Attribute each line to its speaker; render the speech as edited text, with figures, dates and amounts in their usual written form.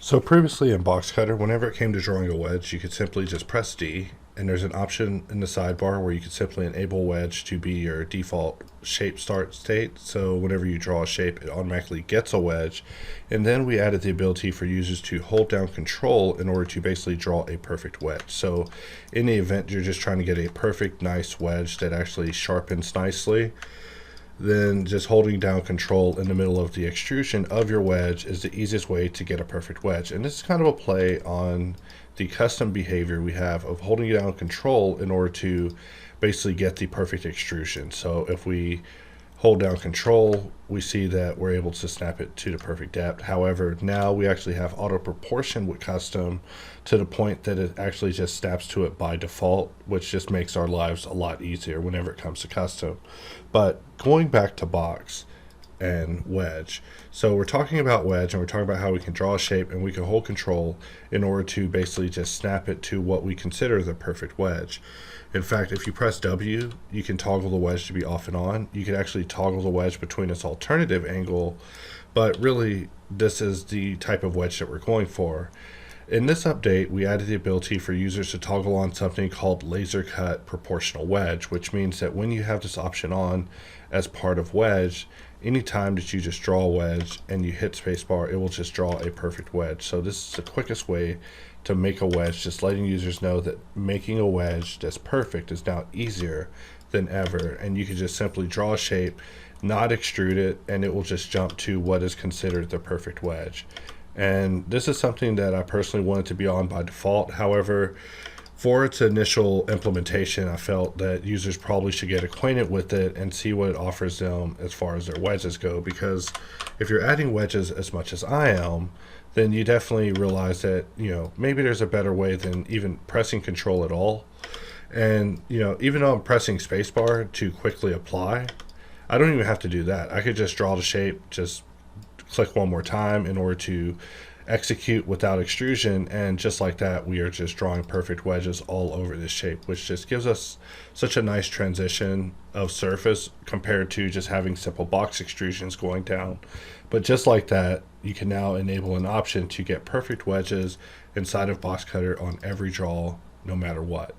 Speaker 1: So previously in Boxcutter, whenever it came to drawing a wedge, you could simply just press D, and there's an option in the sidebar where you could simply enable wedge to be your default shape start state. So whenever you draw a shape, it automatically gets a wedge. And then we added the ability for users to hold down Control in order to basically draw a perfect wedge. So in the event you're just trying to get a perfect, nice wedge that actually sharpens nicely, then just holding down Control in the middle of the extrusion of your wedge is the easiest way to get a perfect wedge. And this is kind of a play on the custom behavior we have of holding down Control in order to basically get the perfect extrusion. So if we hold down Control, we see that we're able to snap it to the perfect depth. However, now we actually have auto proportion with custom to the point that it actually just snaps to it by default, which just makes our lives a lot easier whenever it comes to custom. But going back to box and wedge. So we're talking about wedge, and we're talking about how we can draw a shape and we can hold Control in order to basically just snap it to what we consider the perfect wedge. In fact, if you press W, you can toggle the wedge to be off and on. You can actually toggle the wedge between its alternative angle, but really this is the type of wedge that we're going for. In this update, we added the ability for users to toggle on something called Lazorcut proportional wedge, which means that when you have this option on as part of wedge, anytime that you just draw a wedge and you hit spacebar, it will just draw a perfect wedge. So this is the quickest way to make a wedge, just letting users know that making a wedge that's perfect is now easier than ever, and you can just simply draw a shape, not extrude it, and it will just jump to what is considered the perfect wedge. And this is something that I personally wanted to be on by default. However, for its initial implementation, I felt that users probably should get acquainted with it and see what it offers them as far as their wedges go, because if you're adding wedges as much as I am, then you definitely realize that, maybe there's a better way than even pressing Control at all. And, even though I'm pressing spacebar to quickly apply, I don't even have to do that. I could just draw the shape, just click one more time in order to execute without extrusion, and just like that, we are just drawing perfect wedges all over this shape, which just gives us such a nice transition of surface compared to just having simple box extrusions going down. But just like that, you can now enable an option to get perfect wedges inside of Boxcutter on every draw, no matter what.